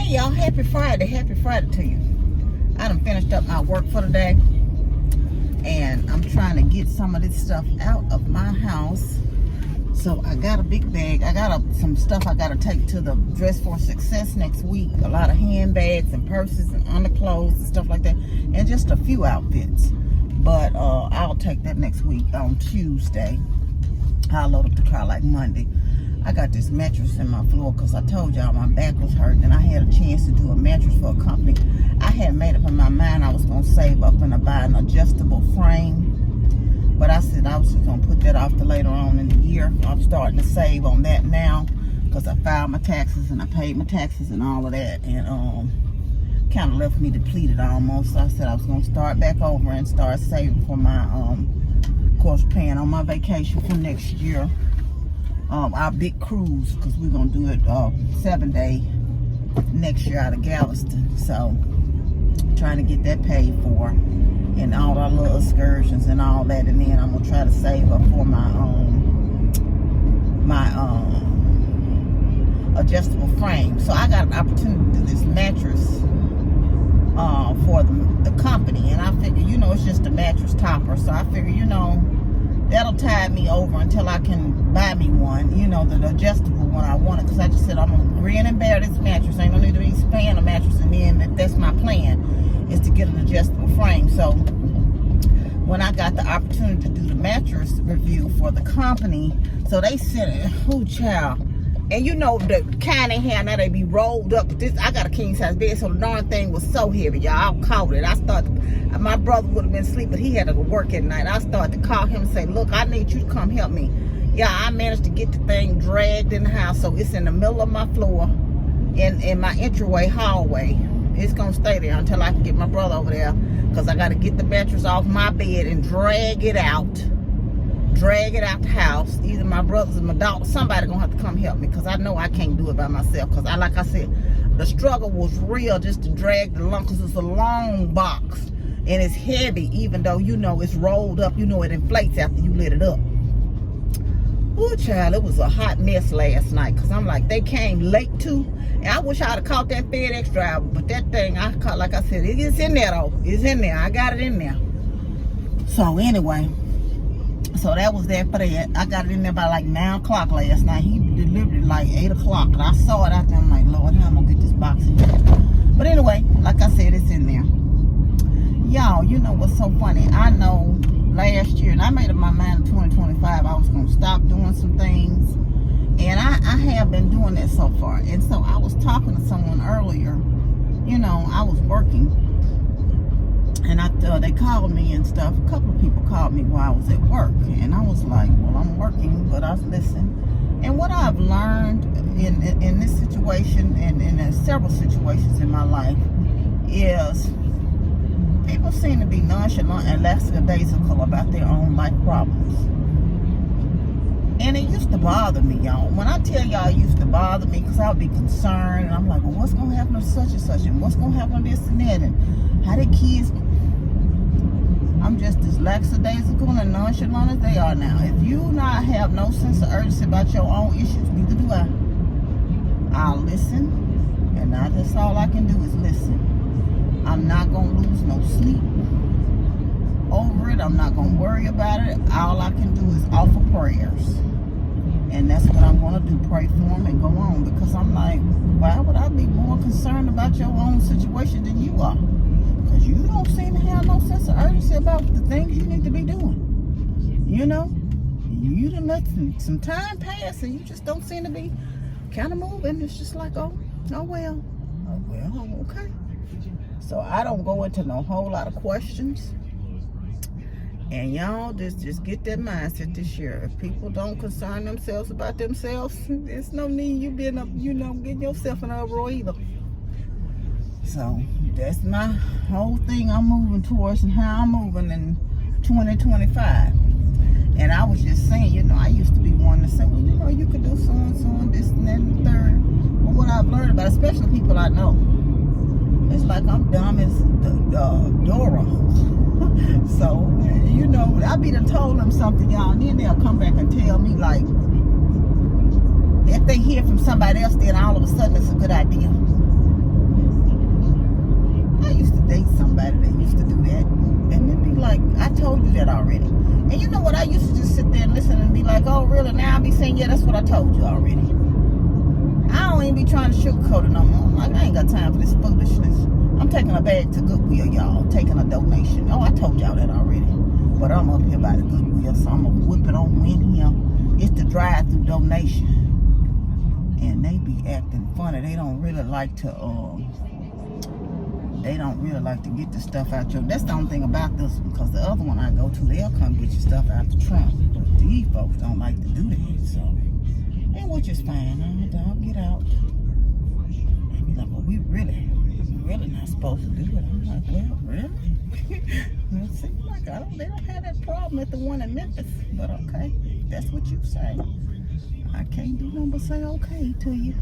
Hey y'all, happy Friday to you. I done finished up my work for the day, and I'm trying to get some of this stuff out of my house. So I got a big bag. I got some stuff I got to take to the Dress for Success next week. A lot of handbags and purses and underclothes and stuff like that, and just a few outfits. But I'll take that next week on Tuesday. I'll load up the car like Monday. I got this mattress in my floor because I told y'all my back was hurting, and I had a chance to do a mattress for a company. I had made up in my mind I was going to save up and buy an adjustable frame, but I said I was just going to put that off to later on in the year. I'm starting to save on that now because I filed my taxes and I paid my taxes and all of that, and kind of left me depleted almost. So I said I was going to start back over and start saving for my of course paying on my vacation for next year. Our big cruise, because we're going to do it 7-day next year out of Galveston. So, trying to get that paid for, and all our little excursions and all that. And then I'm going to try to save up for my adjustable frame. So, I got an opportunity to do this mattress for the company. And I figure, it's just a mattress topper. So, I figure, that'll tide me over until I can buy me one, the adjustable one I wanted, because I just said I'm gonna grin and bear this mattress. Ain't no need to be paying a mattress, and then if that's my plan, is to get an adjustable frame. So when I got the opportunity to do the mattress review for the company, so they sent it, child. And the kind they have now, they be rolled up. But I got a king size bed, so the darn thing was so heavy, y'all. I caught it. My brother would have been asleep, but he had to work at night. I started to call him and say, look, I need you to come help me. Yeah, I managed to get the thing dragged in the house, so it's in the middle of my floor in my entryway hallway. It's going to stay there until I can get my brother over there, because I got to get the mattress off my bed and drag it out the house. Either my brothers or my daughter, somebody gonna have to come help me, because I know I can't do it by myself, because like I said, the struggle was real just to drag the lump, because it's a long box and it's heavy, even though it's rolled up, it inflates after you lit it up. Oh child, it was a hot mess last night, because I'm like, they came late too, and I wish I'd have caught that FedEx driver, but that thing I caught, like I said, it's in there though. It's in there. I got it in there. So anyway, so that was that for that. I got it in there by like 9 o'clock last night. He delivered it like 8 o'clock. And I saw it out there. I'm like, Lord, how am I going to get this box in here? But anyway, like I said, it's in there. Y'all, what's so funny? I know last year, and I made up my mind in 2025, I was going to stop doing some things. And I have been doing that so far. And so I was talking to someone earlier. I was working. And they called me and stuff. A couple of people called me while I was at work. And I was like, well, I'm working, but I was listening. And what I've learned in this situation, and in several situations in my life, is people seem to be nonchalant and lackadaisical about their own life problems. And it used to bother me, y'all. When I tell y'all it used to bother me, because I would be concerned, and I'm like, well, what's going to happen to such and such, and what's going to happen to this and that, and how the kids... I'm just as lackadaisical and nonchalant as they are now. If you not have no sense of urgency about your own issues, neither do I. I'll listen, and that's all I can do is listen. I'm not going to lose no sleep over it. I'm not going to worry about it. All I can do is offer prayers. And that's what I'm going to do, pray for them and go on. Because I'm like, why would I be more concerned about your own situation than you are? Because you don't seem to have no sense of urgency about the things you need to be doing. You done let some time pass, and you just don't seem to be kind of moving. It's just like, oh well, okay. So I don't go into no whole lot of questions. And y'all just get that mindset this year. If people don't concern themselves about themselves, there's no need you being up, getting yourself in a uproar either. So that's my whole thing I'm moving towards, and how I'm moving in 2025. And I was just saying, I used to be one to say, well, you could do so and so and this and that and the third. But what I've learned about, especially people I know, it's like I'm dumb as Dora. So, I be done told them something, y'all, and then they'll come back and tell me, like, if they hear from somebody else, then all of a sudden it's a good idea. I used to date somebody that used to do that. And it'd be like, I told you that already. And you know what? I used to just sit there and listen and be like, oh, really? Now I be saying, yeah, that's what I told you already. I don't even be trying to sugarcoat it no more. I'm like, I ain't got time for this foolishness. I'm taking a bag to Goodwill, y'all. Taking a donation. Oh, I told y'all that already. But I'm up here by the Goodwill, so I'm going to whip it on in here. It's the drive-through donation. And they be acting funny. They don't really like to, get the stuff out your, that's the only thing about this one, because the other one I go to, they'll come get your stuff out the trunk. But these folks don't like to do that, so. And which is fine. I'll get out. They be like, well, we're really not supposed to do it. I'm like, well, really? It seems like they don't have that problem at the one in Memphis. But okay, that's what you say. I can't do nothing but say okay to you.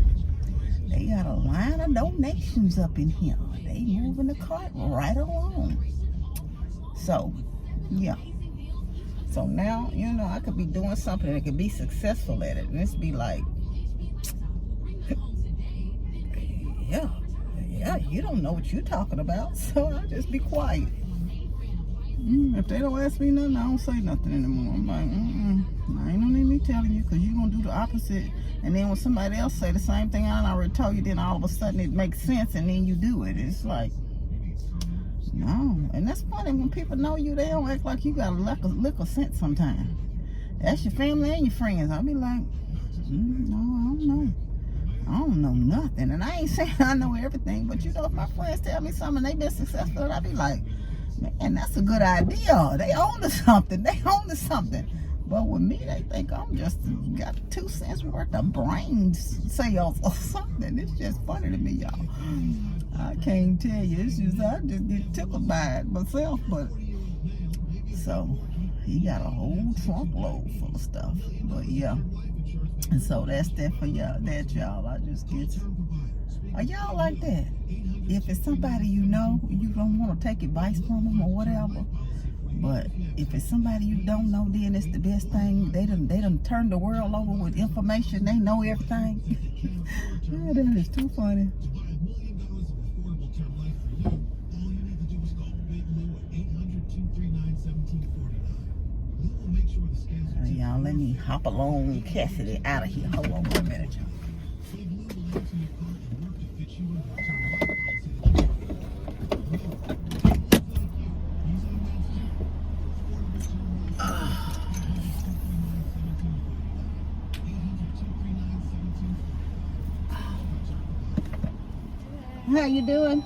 They got a line of donations up in here. They moving the cart right along. So, yeah. So now, you know, I could be doing something that could be successful at it. And it's be like, yeah, you don't know what you're talking about. So I'll just be quiet. If they don't ask me nothing, I don't say nothing anymore. I'm like, I ain't no need me telling you, because you're going to do the opposite. And then when somebody else say the same thing I already told you, then all of a sudden it makes sense and then you do it. It's like, no. And that's funny, when people know you, they don't act like you got a lick of sense sometimes. That's your family and your friends. I'll be like, no, I don't know. I don't know nothing. And I ain't saying I know everything, but you know, if my friends tell me something and they been successful, I'll be like, man, that's a good idea. They own to something. But with me, they think I'm just got 2 cents worth of brain cells or something. It's just funny to me, y'all. I can't tell you. It's just, I just get tickled by it myself. But so he got a whole trunk load full of stuff. But yeah. And so that's that for y'all. That y'all. I just get. Are y'all like that? If it's somebody you know, you don't want to take advice from them or whatever. But if it's somebody you don't know, then it's the best thing. They done turned the world over with information. They know everything. Oh, that is too funny. Y'all, let me hop along Cassidy out of here. Hold on for a minute, y'all. How you doing?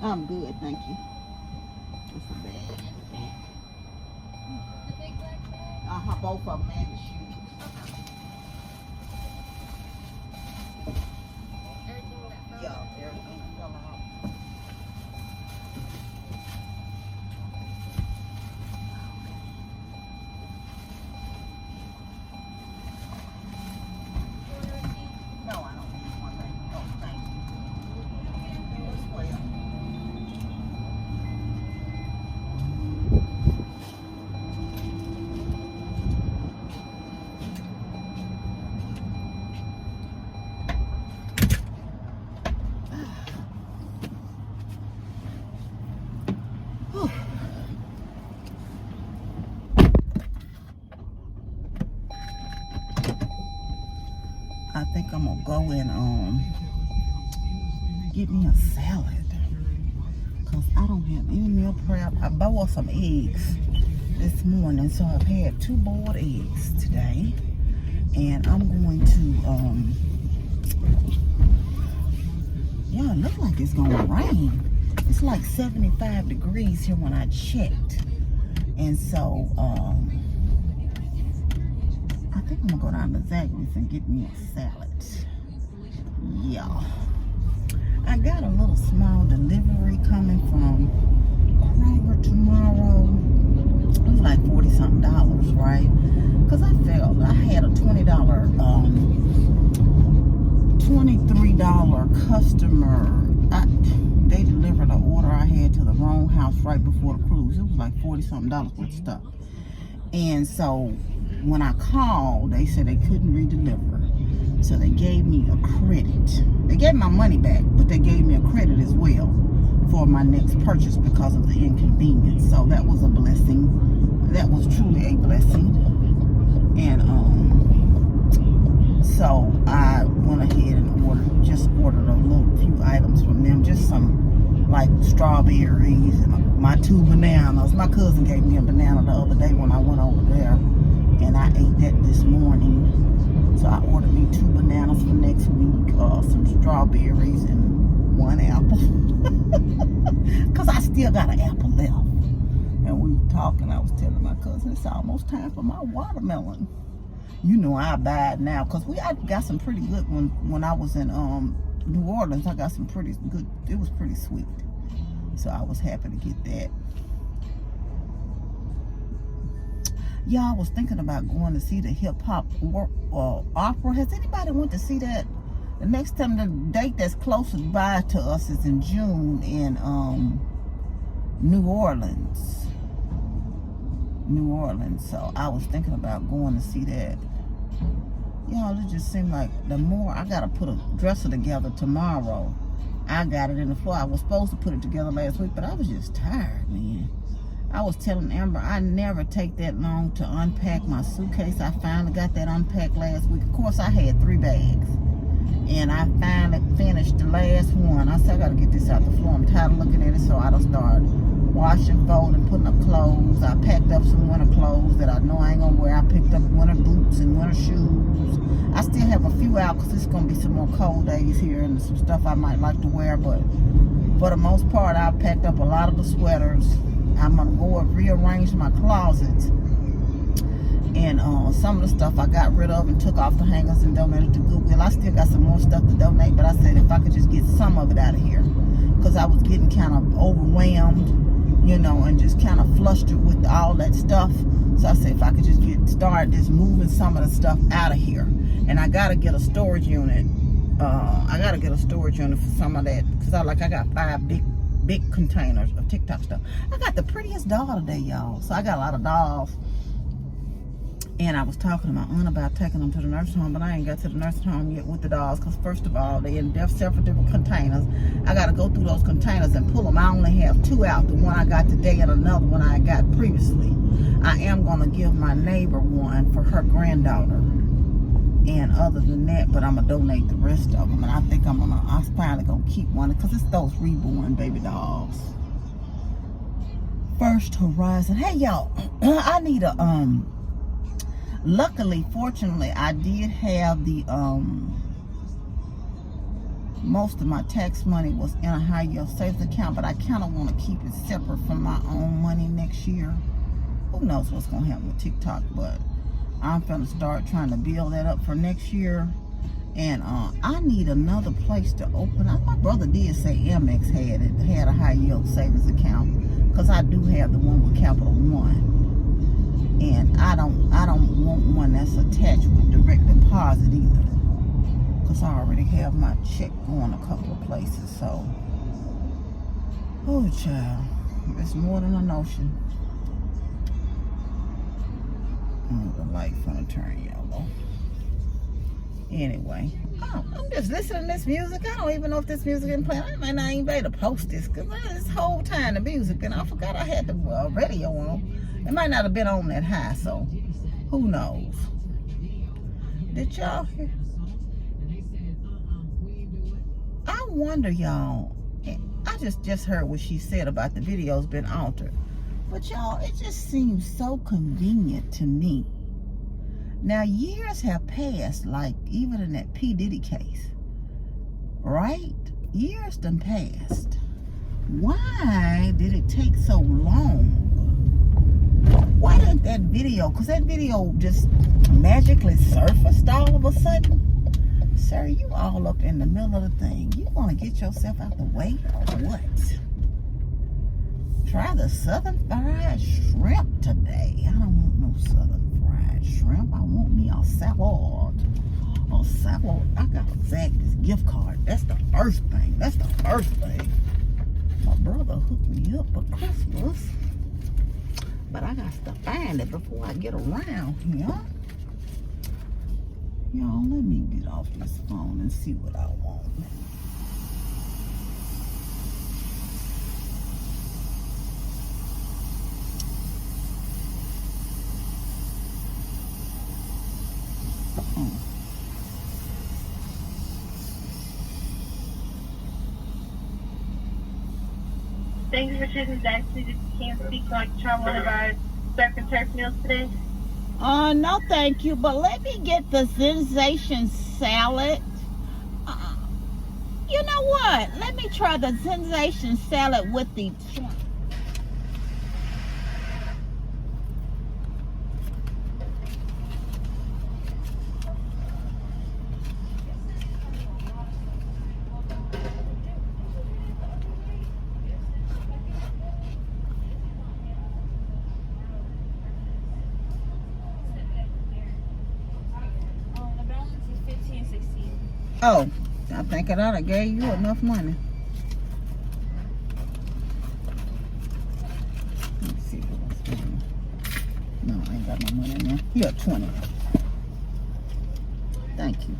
I'm good, thank you. What's the bag? The big black bag? Both of them and the shoes. Everything that fell Yeah, out. everything fell out. You want a receipt? No, I don't need one thing. Oh, thank you. This way up. I think I'm gonna go and get me a salad, cause I don't have any meal prep. I bought some eggs this morning, so I've had 2 boiled eggs today, and I'm going to yeah, it looks like it's gonna rain. It's like 75 degrees here when I checked, and so I think I'm gonna go down to Zaggly's and get me a salad. Yeah. I got a little small delivery coming from Kroger tomorrow. It was like $40-something, right? Because I felt I had a $23 customer. They delivered an order I had to the wrong house right before the cruise. It was like $40-something worth of stuff. And so when I called, they said they couldn't redeliver. So they gave me a credit. They gave my money back, but they gave me a credit as well. for my next purchase because of the inconvenience. So that was a blessing. That was truly a blessing. And so I went ahead and ordered a little few items from them, just some like strawberries and my 2 bananas. My cousin gave me a banana the other day when I went over there, and I ate that this morning. So I ordered me 2 bananas for next week, some strawberries, and 1 apple. Because I still got an apple left. And we were talking, I was telling my cousin, it's almost time for my watermelon. You know I buy it now, because I got some pretty good when I was in New Orleans. I got some pretty good, it was pretty sweet. So I was happy to get that. Y'all, I was thinking about going to see the hip-hop opera. Has anybody went to see that? The next time, the date that's closest by to us is in June in New Orleans. So I was thinking about going to see that. Y'all, it just seemed like the more I gotta put a dresser together tomorrow. I got it in the floor. I was supposed to put it together last week, but I was just tired, man. I was telling Amber I never take that long to unpack my suitcase. I finally got that unpacked last week. Of course, I had 3 bags, and I finally finished the last one. I said I gotta get this out the floor. I'm tired of looking at it, so I done started washing, folding, putting up clothes. I packed up some winter clothes that I know I ain't gonna wear. I picked up winter boots and winter shoes. I still have a few out because it's gonna be some more cold days here and some stuff I might like to wear, but for the most part, I packed up a lot of the sweaters. I'm gonna go and rearrange my closets, and some of the stuff I got rid of and took off the hangers and donated to Goodwill. I still got some more stuff to donate, but I said if I could just get some of it out of here, because I was getting kind of overwhelmed, you know, and just kind of flustered with all that stuff. So I said if I could just start just moving some of the stuff out of here. And I gotta get a storage unit. I gotta get a storage unit for some of that, because I got 5 big containers of TikTok stuff. I got the prettiest doll today, y'all. So I got a lot of dolls. And I was talking to my aunt about taking them to the nursing home, but I ain't got to the nursing home yet with the dolls, because first of all, they're in several different containers. I got to go through those containers and pull them. I only have 2 out, the one I got today and another one I got previously. I am going to give my neighbor one for her granddaughter. And other than that, but I'm going to donate the rest of them. And I think I'm finally going to keep one, because it's those reborn baby dolls. First Horizon. Hey, y'all, I need a, luckily, fortunately, I did have the, most of my tax money was in a high yield savings account, but I kind of want to keep it separate from my own money next year. Who knows what's going to happen with TikTok, but I'm going to start trying to build that up for next year. And I need another place to open. My brother did say Amex had a high yield savings account, because I do have the one with Capital One. And I don't want one that's attached with direct deposit either, because I already have my check going a couple of places. So, oh child, it's more than a notion. The light's gonna turn yellow. Anyway, I'm just listening to this music. I don't even know if this music is playing. I might not even be able to post this, because this whole time the music, and I forgot I had the radio on. It might not have been on that high, so who knows? Did y'all hear? I wonder, y'all. I just heard what she said about the videos being altered. But y'all, it just seems so convenient to me. Now, years have passed, like even in that P. Diddy case, right? Years done passed. Why did it take so long? Why didn't that video, because that video just magically surfaced all of a sudden? Sir, you all up in the middle of the thing. You want to get yourself out the way or what? Try the southern fried shrimp today. I don't want no southern fried shrimp. I want me a salad. A salad. I gotta thank this gift card. That's the first thing. My brother hooked me up for Christmas, but I got to find it before I get around here. Y'all, let me get off this phone and see what I want. Thank you for choosing Dynasty. This is Kim speaking. Like to try one of our surf and turf meals today. No, thank you. But let me get the sensation salad. You know what? Let me try the sensation salad with the. The balance is 15.16. Oh, I think I done gave you enough money. Let's see what's going on. No, I ain't got no money in there. Here, 20. Thank you.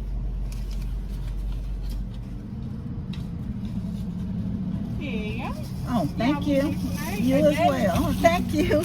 Here you go. Oh, thank you. Night. You as well. Oh, thank you.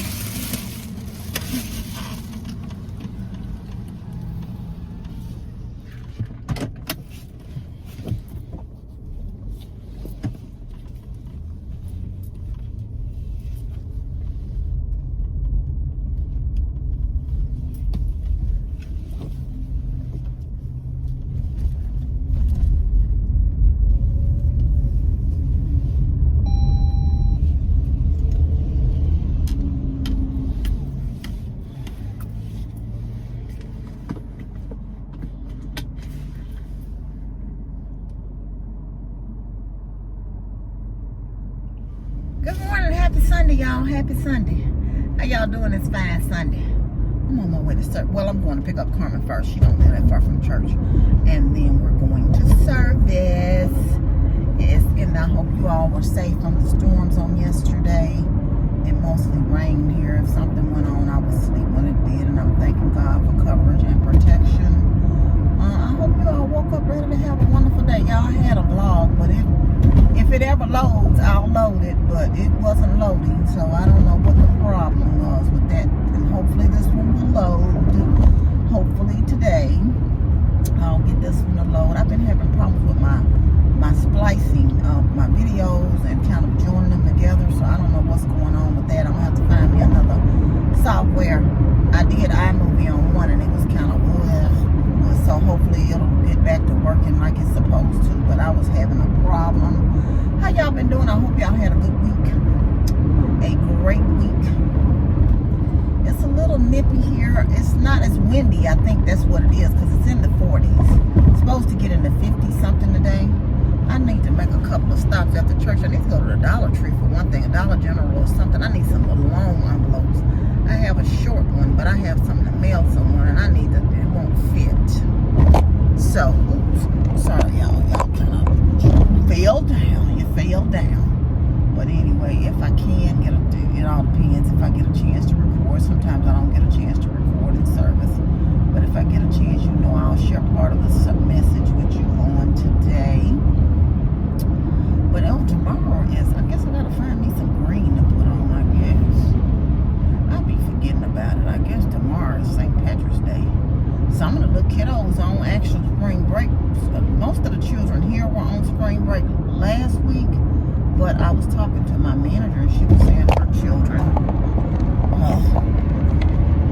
Good morning, happy Sunday, y'all. Happy Sunday. How y'all doing this fine Sunday? I'm on my way to service. Well, I'm going to pick up Carmen first. She don't live that far from church. And then we're going to service. Yes, and I hope you all were safe from the storms on yesterday. It mostly rained here. If something went on, I was asleep when it did. And I'm thanking God for coverage and protection. I hope you all woke up ready to have a wonderful day. Y'all had a vlog, but if it ever loads, I'll load it, but it wasn't loading, so I don't know what the problem was with that. And hopefully this one will load. Hopefully today I'll get this one to load. I've been having problems with my splicing of my videos and kind of joining them together, so I don't know what's going on with that. I'm gonna have to find me another software. I did iMovie on one and it was kind of so hopefully it'll get back to working like it's supposed to, but I was having a problem. How y'all been doing? I hope y'all had a good week, a great week. It's a little nippy here. It's not as windy. I think that's what it is because it's in the 40s. It's supposed to get in the 50 something today. I need to make a couple of stops after church. I need to go to the Dollar Tree for one thing, a Dollar General or something. I need some long envelopes. I have a short one, but I have something to mail someone and I need to, it won't fit. So, oops, sorry y'all kind of fell down. You fell down. But anyway, if I can get it all depends. If I get a chance to record, sometimes I don't get a chance to record in service. But if I get a chance, you know, I'll share part of the message with you on today. But tomorrow is, I guess I gotta find me some green to put on, I guess. I'll be forgetting about it. I guess tomorrow is St. Patrick's Day. Some of the little kiddos on actual spring break. Most of the children here were on spring break last week, but I was talking to my manager and she was saying her children,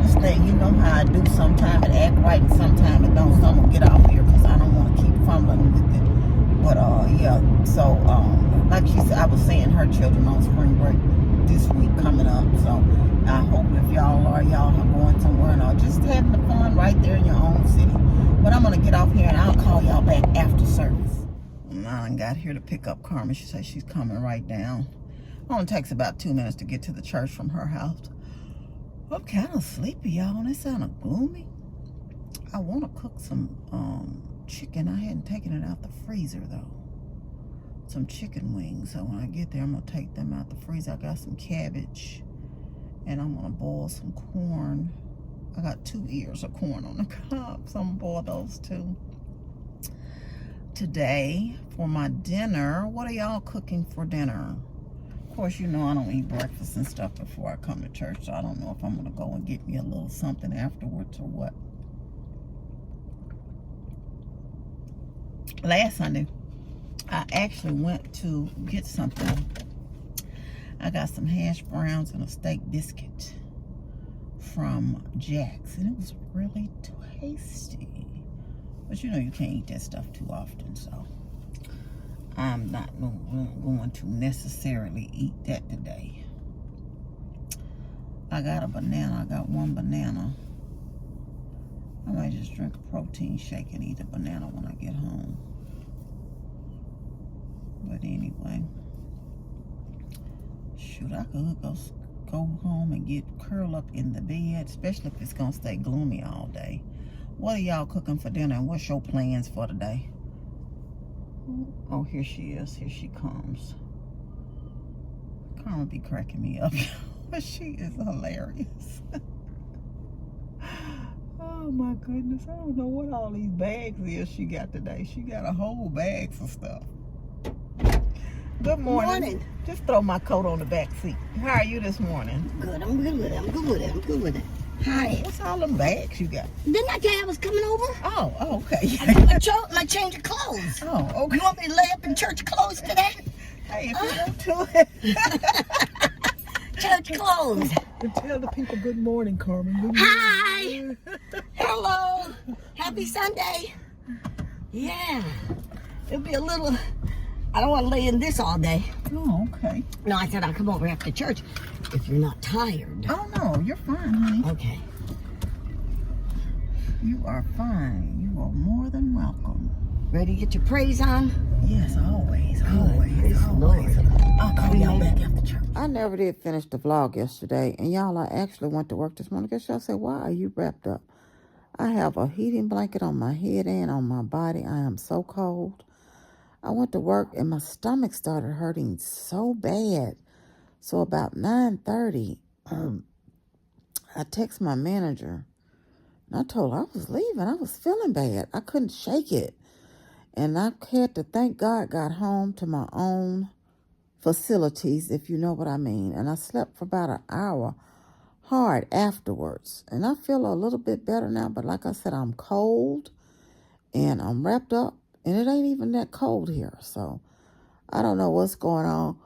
this thing, you know how I do sometimes it act right and sometimes it don't. So I'm gonna get off here because I don't want to keep fumbling with it. But yeah, so like she said, I was saying her children on spring break this week coming up. So I hope if y'all are going somewhere and are just having the fun right there in your own city. But I'm gonna get off here and I'll call y'all back after service. I got here to pick up Carmen. She said she's coming right down. It only takes about 2 minutes to get to the church from her house. I'm kind of sleepy, y'all. That sounded gloomy. I want to cook some chicken. I hadn't taken it out the freezer though. Some chicken wings. So when I get there, I'm gonna take them out the freezer. I got some cabbage. And I'm gonna boil some corn. I got 2 ears of corn on the cob, so I'm gonna boil those too. Today, for my dinner, what are y'all cooking for dinner? Of course, you know I don't eat breakfast and stuff before I come to church, so I don't know if I'm gonna go and get me a little something afterwards or what. Last Sunday, I actually went to get something. I got some hash browns and a steak biscuit from Jack's, and it was really tasty. But you know you can't eat that stuff too often, so I'm not going to necessarily eat that today. I got a banana. I got one banana. I might just drink a protein shake and eat a banana when I get home. But anyway, shoot, I could go home and get curled up in the bed, especially if it's gonna stay gloomy all day. What are y'all cooking for dinner, and what's your plans for today? Oh, here she is. Here she comes. Karma be cracking me up. She is hilarious. Oh my goodness. I don't know what all these bags is she got today. She got a whole bag of stuff. Good morning. Just throw my coat on the back seat. How are you this morning? Good. I'm good with it. I'm good with it. Hi. What's all them bags you got? Didn't I tell you I was coming over? Oh, okay. I got my change of clothes. Oh, okay. You want me to lay up in church clothes today? Hey, if you want to. Church clothes. Tell the people good morning, Carmen. Good morning. Hi. Hello. Happy Sunday. Yeah. It'll be a little... I don't want to lay in this all day. Oh, okay. No, I said I'll come over after church if you're not tired. Oh, no, you're fine, honey. Okay. You are fine. You are more than welcome. Ready to get your praise on? Yes, always. Praise the Lord. I'll call y'all back after church. I never did finish the vlog yesterday, and y'all, I actually went to work this morning. Guess y'all said, why are you wrapped up? I have a heating blanket on my head and on my body. I am so cold. I went to work, and my stomach started hurting so bad. So about 9:30, I texted my manager, and I told her I was leaving. I was feeling bad. I couldn't shake it. And I had to, thank God, got home to my own facilities, if you know what I mean. And I slept for about an hour hard afterwards. And I feel a little bit better now, but like I said, I'm cold and I'm wrapped up, and it ain't even that cold here. So I don't know what's going on,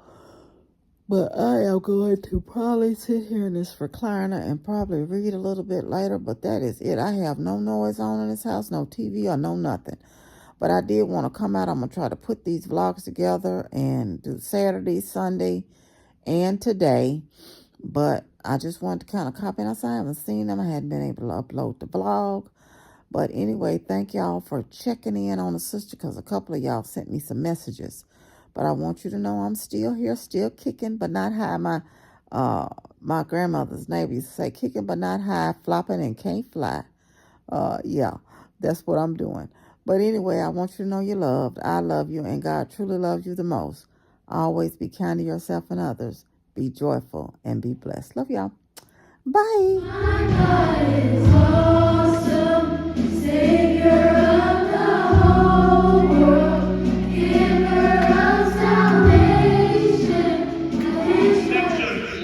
but I am going to probably sit here in this recliner and probably read a little bit later, but that is it. I have no noise on in this house, no TV or no nothing. But I did want to come out. I'm going to try to put these vlogs together and do Saturday, Sunday, and today. But I just wanted to kind of copy. And I haven't seen them. I hadn't been able to upload the vlog. But anyway, thank y'all for checking in on the sister, because a couple of y'all sent me some messages. But I want you to know I'm still here, still kicking, but not high. My grandmother's neighbor used to say, kicking but not high, flopping and can't fly. Yeah, that's what I'm doing. But anyway, I want you to know you're loved. I love you, and God truly loves you the most. Always be kind to yourself and others. Be joyful and be blessed. Love y'all. Bye. My God is awesome, Savior of the whole world, giver of salvation.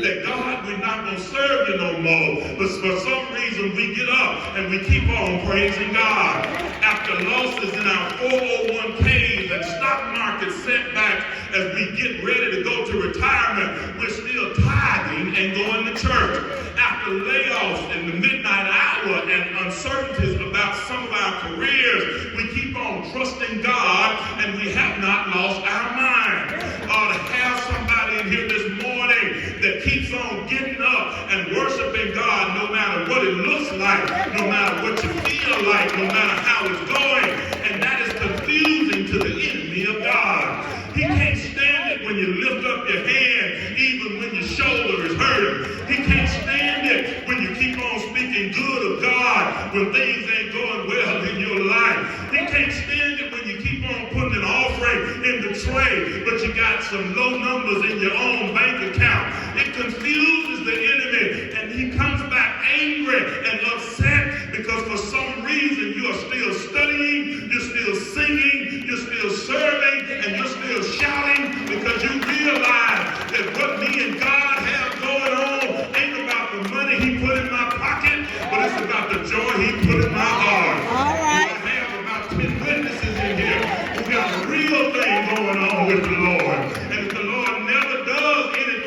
That God, we're not going to serve you no more. But for some reason, we get up and we keep on praising God. After losses in our 401ks and stock market setbacks, as we get ready to go to retirement, we're still tithing and going to church. After layoffs in the midnight hour and uncertainties about some of our careers, we keep on trusting God, and we have not lost our mind. To have somebody in here this morning that keeps on getting up and worshiping God no matter what it looks like, no matter what you feel like, no matter how it's going, and that is confusing to the enemy of God. He can't stand it when you lift up your hand, even when your shoulder is hurting. He can't stand it when you keep on speaking good of God when things ain't going well in your life. He can't stand it when you keep on putting an offering in the tray, but you got some low numbers in your own bank account. It confuses the enemy, and he comes back angry and upset because for some reason you are still studying, you're still singing, you're still serving, and you're still shouting because you realize that what me and God have going on ain't about the money he put in my pocket, but it's about the joy he put in my heart. All right. I have about 10 witnesses in here who got a real thing going on with the Lord. And if the Lord never does anything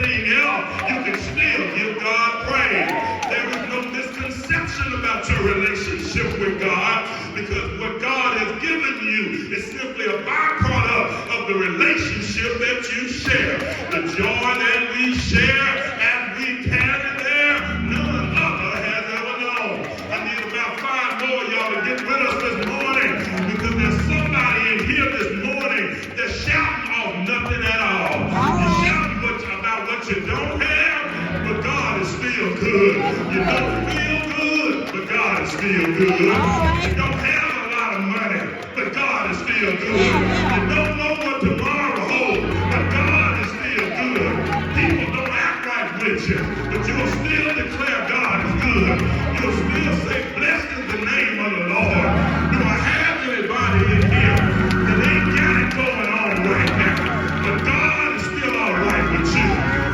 good. You don't feel good, but God is still good. You don't have a lot of money, but God is still good. You don't know what tomorrow holds, but God is still good. People don't act right with you, but you'll still declare God is good. You'll still say, blessed is the name of the Lord. Do I have anybody in here that ain't got it going on right now, but God is still all right with you?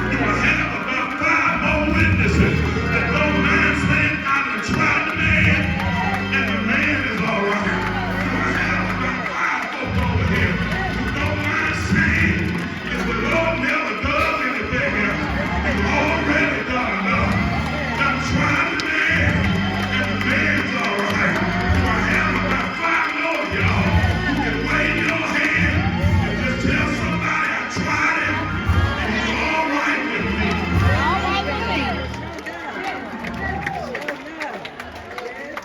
Do I have about 5 more witnesses that don't mind saying, I done tried the man, and the man is all right? Do I have about 5 folks over here who don't mind saying, if the Lord never does anything else, He's already done enough? I've tried the man, and the man's all right. Do I have about 5 more of y'all who can wave your hand and just tell somebody I tried him, and he's all right with me?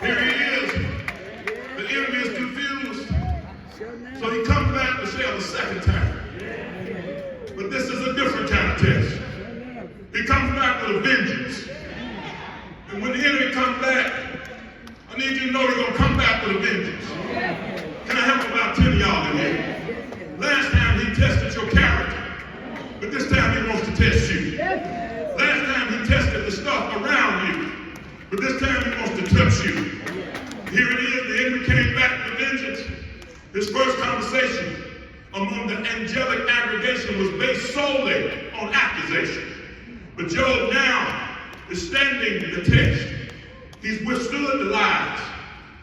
Here he is. The enemy is confused. So he comes back to sell the second time. But this is a different kind of test. He comes back with a vengeance. And when the enemy comes back, I need you to know he's going to come back with a vengeance. Can I have about 10 of y'all in here? Last time he tested your character, but this time he wants to test you. Last time he tested the stuff around you, but this time he wants to touch you. Here it is, the enemy came back with vengeance. His first conversation among the angelic aggregation was based solely on accusation. But Job now is standing the test. He's withstood the lies.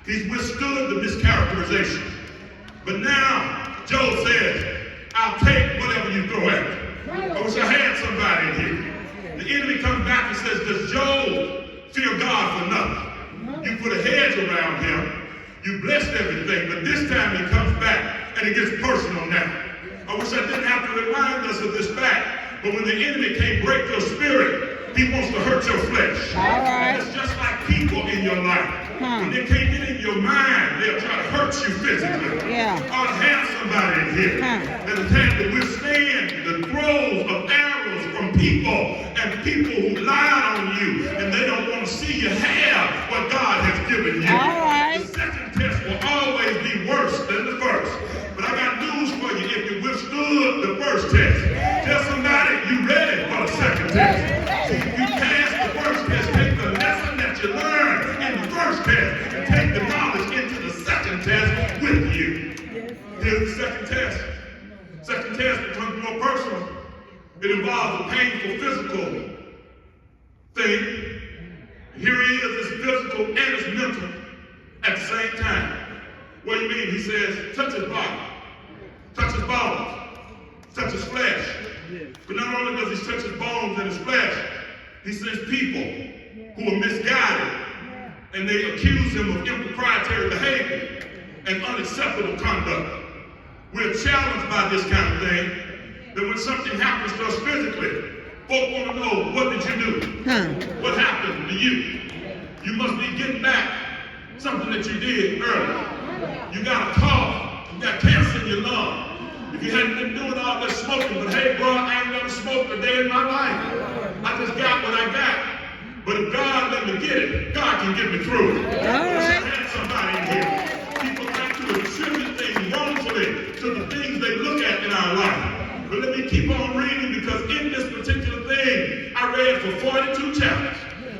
He's withstood the mischaracterization. But now, Job says, I'll take whatever you throw at me. I wish I had somebody in here. The enemy comes back and says, does Job fear God for nothing? You put a hedge around him. You blessed everything. But this time he comes back and it gets personal now. I wish I didn't have to remind us of this fact. But when the enemy can't break your spirit, he wants to hurt your flesh. All right. It's just like people in your life. When they can't get in your mind, they'll try to hurt you physically. Yeah. Or have somebody in here that has had to withstand the throws of arrows from people and people who lied on you, and they don't want to see you have what God has given you. All right. The second test will always be worse than the first. But I got news for you. If you withstood the first test, tell somebody you ready for the second test. See, if you pass the first test, take the lesson that you learned in the first test and take the knowledge into the second test with you. Here's the second test. Second test becomes more personal. It involves a painful physical thing. Here he is, it's physical and it's mental at the same time. What do you mean? He says, touch his body, touch his bones, touch his flesh. But not only does he touch his bones and his flesh, he sends people who are misguided and they accuse him of improprietary behavior and unacceptable conduct. We're challenged by this kind of thing, that when something happens to us physically, folk want to know, what did you do? What happened to you? You must be getting back something that you did earlier. You got a cough, you got cancer in your lung. If you hadn't been doing all this smoking, but hey bro, I ain't never smoked a day in my life. I just got what I got. But if God let me get it, God can get me through it. I had somebody in here. People like to attribute things wrongfully to the things they look at in our life. But let me keep on reading, because in this particular thing, I read for 42 chapters.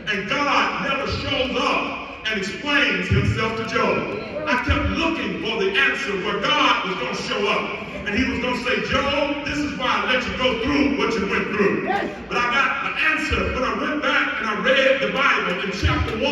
And God never shows up and explains himself to Job. I kept looking for the answer where God was going to show up. And he was going to say, Job, this is why I let you go through what you went through. But I got the answer when I went back and I read the Bible in chapter 1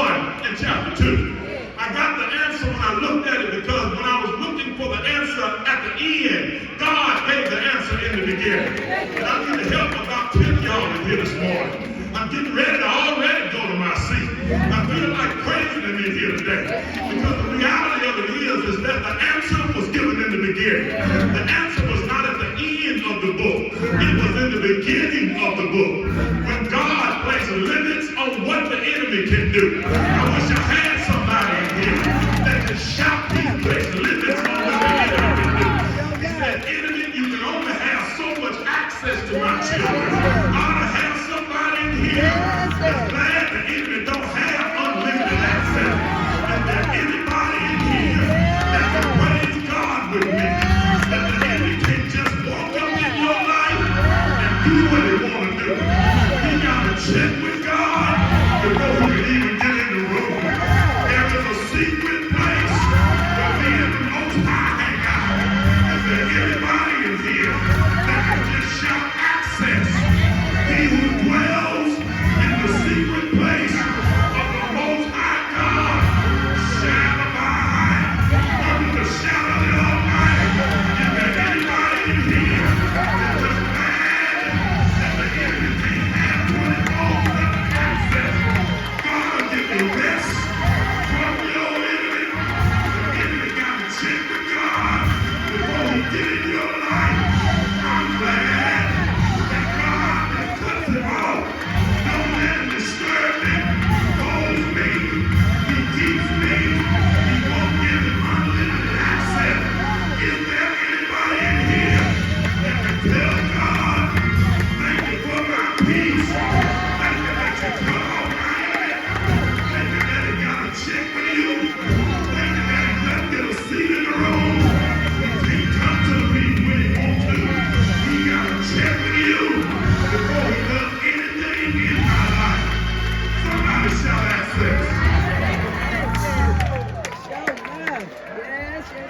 and chapter 2. I got the answer when I looked at it, because when I was looking for the answer at the end, God gave the answer in the beginning. And I need to help about 10 of y'all in here this morning. I'm getting ready to already go to my seat. I feel like praising him in here today, because the reality of it is that the answer was given in the beginning. The answer was not at the end of the book. It was in the beginning of the book. When God placed limits on what the enemy can do. I wish I had somebody in here that can shout, he placed limits on what the enemy can do. He said, enemy, you can only have so much access to my children. I ought to have somebody in here that's glad the enemy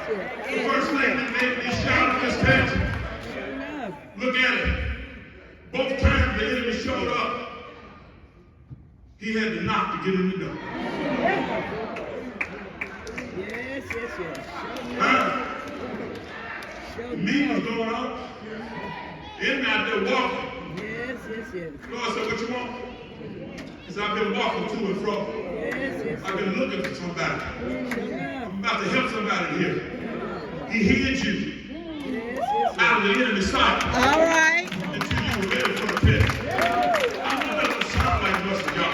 The first thing that made me shout in this text, look at it. Both times the enemy showed up, he had to knock to get in the door. Huh? The meeting was going on. The enemy out there walking. Lord said, what you want? He said, I've been walking to and fro. I've been looking for somebody. I'm about to help somebody here. He hid you out of the enemy's sight. All right. Until you were ready for the test. I know that doesn't sound like much to God.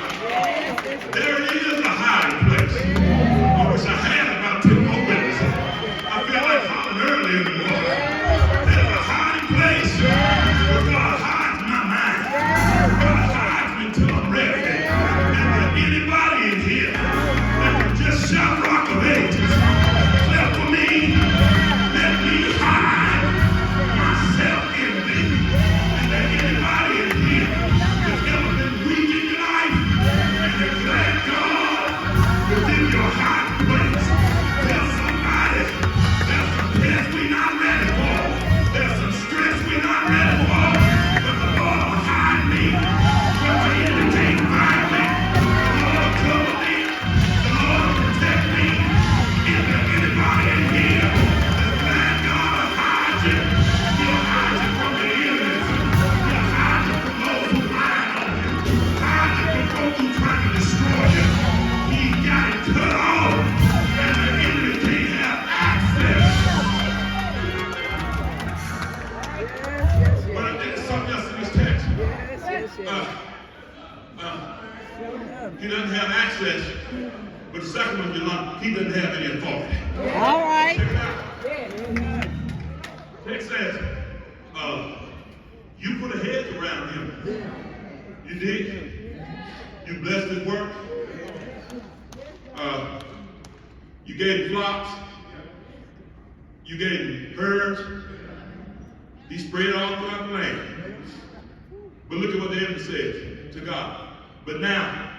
There is a hiding place. I wish I had about 10 more witnesses. I feel like hollering early in the morning. There's a hiding place where God hides my mind. God hides me until I'm ready. And there anybody in here that can just shout Rock of Ages, clap for me, let me hide myself in thee. And there anybody in here that's ever been weak in your life and you're glad God is in your hiding place. Tell somebody there's some tests we're not ready for. There's some stress we're not ready for. But the Lord will hide me from the enemy can't find me. The Lord will cover me. The Lord will protect me. Is there anybody in here that's glad God will hide you? He'll hide you from the enemies. He'll hide you from those who lie on you. Hide you from those who try to destroy you. He got it cut off, and the enemy can't have access. But I think something else in this text. He doesn't have access, but the second one you learn, he doesn't have any authority. All right. Check it out. Text says, you put a hedge around him. You did. You blessed his work. You gave him flocks. You gave him herds. He spread all throughout the land. But look at what the enemy says to God. But now,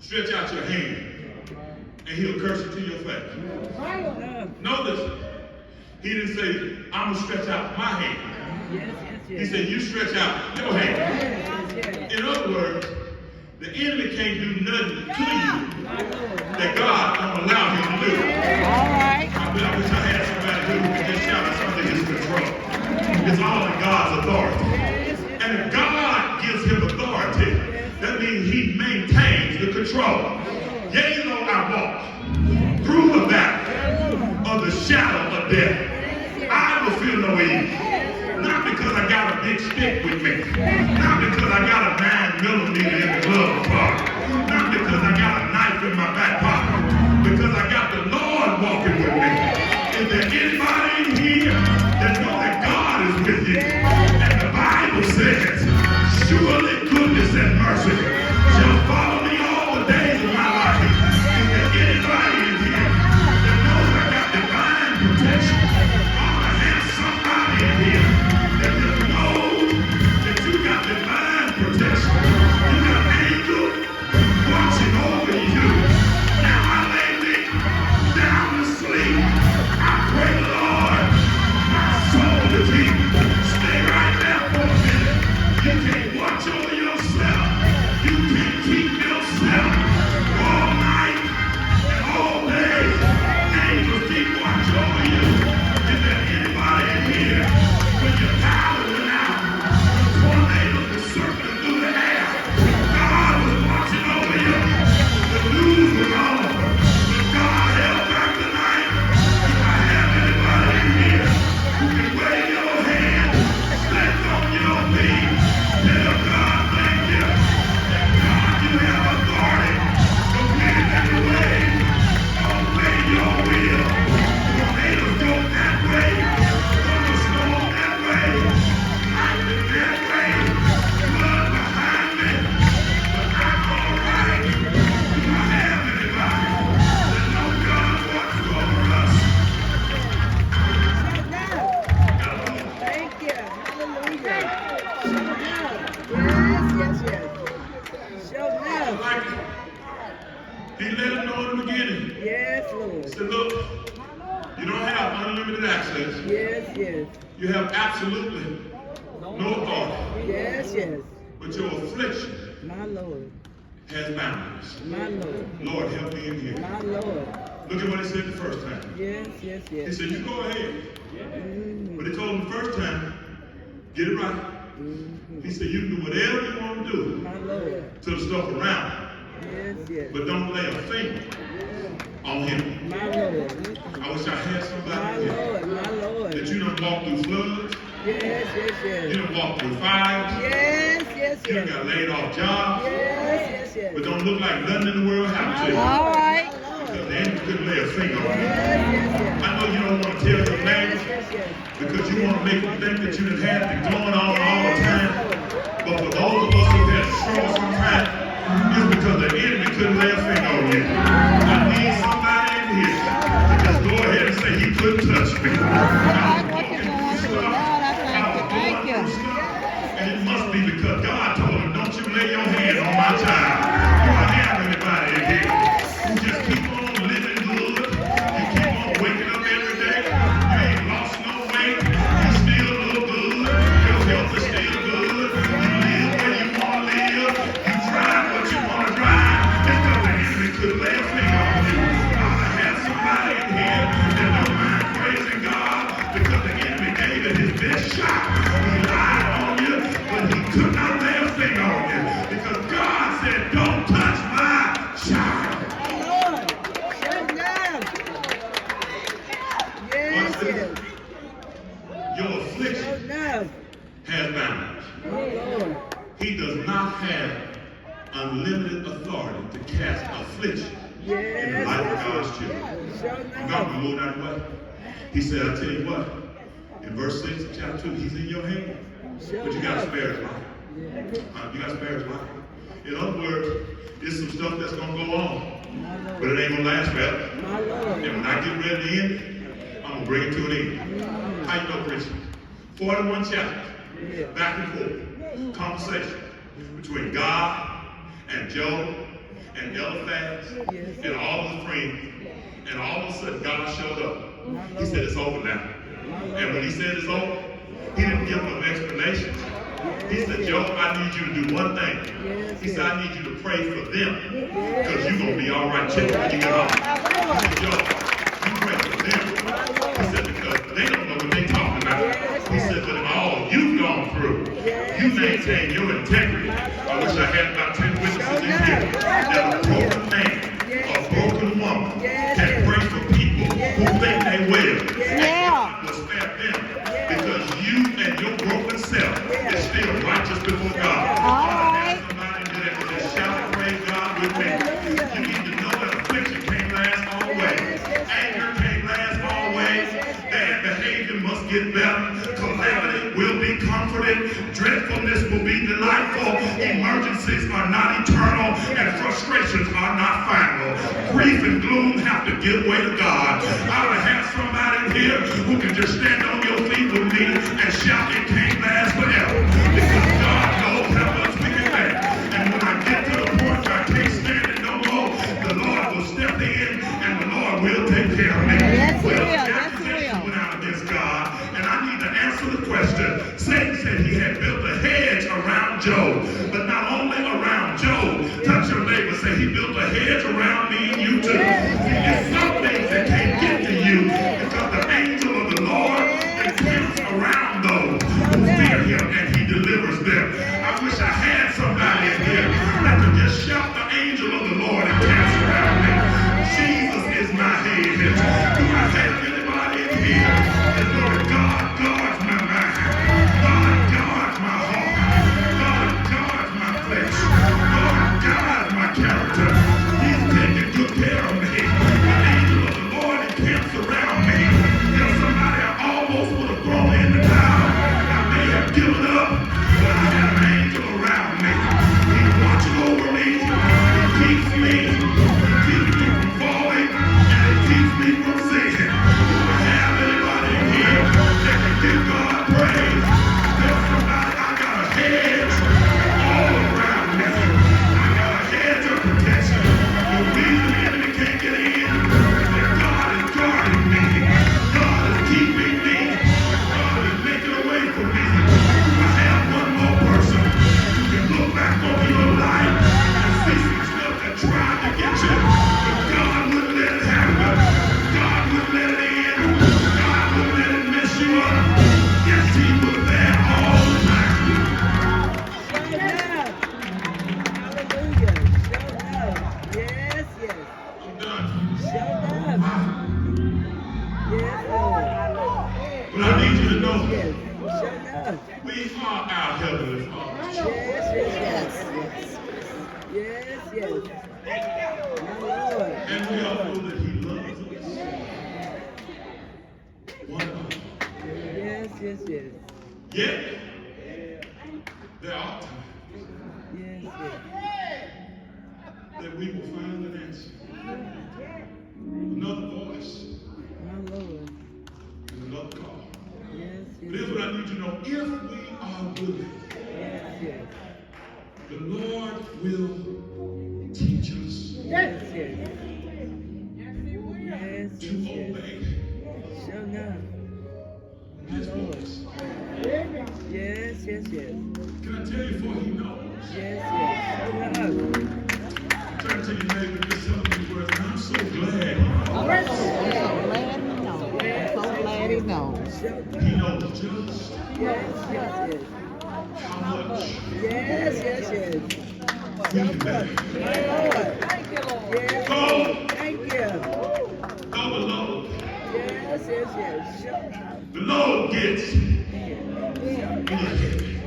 stretch out your hand, and he'll curse it to your face. Notice, he didn't say, I'm going to stretch out my hand. He said, you stretch out your hand. In other words, the enemy can't do nothing to you that God don't allow him to do. All right. I wish I had somebody who could just shout out something his control. It's all in God's authority. And if God gives him authority, that means he maintains the control. Yea, though I walk through the valley of the shadow of death, I will feel no evil. Not because I got a big stick with me. Not because I got a 9mm in the glove pocket. Not because I got a knife in my back pocket. Because I got the Lord walking with me. Is there anybody in here that know that God is with you? And the Bible says, surely goodness and mercy shall follow me all the days of my life. Is there anybody in here that knows I got divine protection? Ought to have somebody in here that just knows that you got divine protection. You got angels watching over you. Now I lay me down to sleep. I pray, Lord, my soul to keep. Stay right there for a minute. You can't watch over yourself. You can't keep yourself all night and all day. Angels keep watch over you. Is there anybody in here when your power went out? The tornadoes were circling through the air. God was watching over you. The news was on. But God held back the night. Do I have anybody in here who can wave your hand, stand on your feet, tell God thank you? And God, you have authority. So get it that way. Obey your will. Tornadoes go that way. Thunderstorm that way. Lightning that way. Blood behind me. But I'm all right. Do I have anybody that know God watches over us? Thank you. Hallelujah. Show enough. Like he let him know in the beginning. Yes, Lord. He said, look, you don't have unlimited access. Yes, yes. You have absolutely no authority. Yes, yes. But your affliction My Lord. has boundaries. My Lord. Lord, help me in here. My Lord. Look at what he said the first time. Yes, yes, He yes. said, you go ahead. Mm-hmm. But he told him the first time, get it right. He said, you can do whatever you want to do My Lord. to the stuff around, Yes, yes. but don't lay a finger on him. My Lord. I wish I had My somebody here Lord. My Lord. that you done walked through floods, Yes, yes, you yes. done walked through fires, Yes, yes, you done yes. got laid off jobs, Yes, yes, yes. but don't look like nothing in the world happened to you. All right. Because the enemy couldn't lay a finger on you. Yes, yes, yes. I know you don't want to tell your Yes, neighbors yes, yes. because you want to make them think that you done had it going on all the time. But for those of us who had strong sometimes, it's because the enemy couldn't lay a finger on you. I need somebody in here to just go ahead and say he couldn't touch me. What you going through? Lord, I thank you. And it must be because God told him, don't you lay your hand on my child. Do I have anybody in here who just keep on living good? You keep on waking up every day. You ain't lost no weight. You still look good. Your health is still good. You live where you want to live. You drive what you want to drive. It's because the enemy could lay a finger on you. I have somebody in here that don't mind praising God because the enemy gave it his best shot. He lied on you, but he could not lay a finger on you because God said, don't touch my child. Lord. Shut down. Yes, Watch this. yes. Your affliction Shut down. has boundaries. My Lord. He does not have unlimited authority to cast affliction in the Yes, life of yes, God's children. yes. Shut God down. will move that way. He said, I tell you what, in verse 6 of chapter 2, he's in your hand. But you got to spare his life. You got to spare his life. In other words, there's some stuff that's going to go on, but it ain't going to last forever. My Lord. And when I get ready to end it, I'm going to bring it to an end. How you know, Christian? 41 chapters, back and forth, conversation between God and Job and Eliphaz and all of the friends. And all of a sudden, God showed up. He said, it's over now. And when he said it's over, he didn't give them explanations. He said, Job, I need you to do one thing. He said, I need you to pray for them because you're going to be all right. Check it when you get home. He said, Job, you pray for them. He said, because they don't know what they're talking about. He said, but in all you've gone through, you maintain your integrity. I wish I had about 10 witnesses in here that a broken man, a broken woman can pray for people who think they will. Yeah. And God will spare them because you and your broken self is still righteous before God. All I right. have somebody that can just shout and praise God with me. You need to know that affliction can't last always. Anger can't last always. Bad behavior must get better. Calamity will be comforted. Dreadfulness will be delightful. Emergencies are not eternal, and frustrations are not final. Grief and gloom have to give way to God. I would have somebody here who can just stand on your feet with me and shout, it can't last forever. Because God knows how much we can bear. And when I get to the point where I can't stand it no more, the Lord will step in and the Lord will take care of me. Yes, he Well, will. the Yes, he accusation will. went out against God, and I need to answer the question. Satan said he had built a hedge around Job, but not only around Job. Touch your neighbor, say he built a hedge around me and you too. There's some things that can't get to you because the angel of the Lord encamps around those But I need you to know Show enough. we are our Heavenly Father. Yes, yes. My Lord. And we all know that He loves us. One another. Yes. Yet, there are times Yes. that we will find an answer. Another voice My Lord. and another call. Yes. But here's what I need you to know. If we are willing, Yes. the Lord will teach us Yes. to obey Show enough. His voice. Yes. Can I tell you, for He knows? Yes. Show enough. Turn to your neighbor and just tell him these words. I'm so glad He knows. I'm so glad he knows. He knows just Yes. how much Yes. we can bear. My Lord. Yes. Go, Thank you. go the load. Yes. Show enough. The load gets heavy.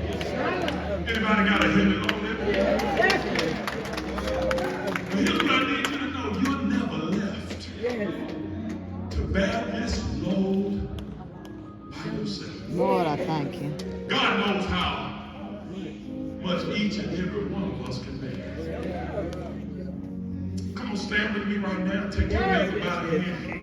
Anybody got a heavy load in there? But here's what I need you to know. You're never left Yes. to bear this load by yourself. Lord, I thank you. God knows how much each and every one of us can bear. Come on, stand with me right now. Take your neighbor by the hand.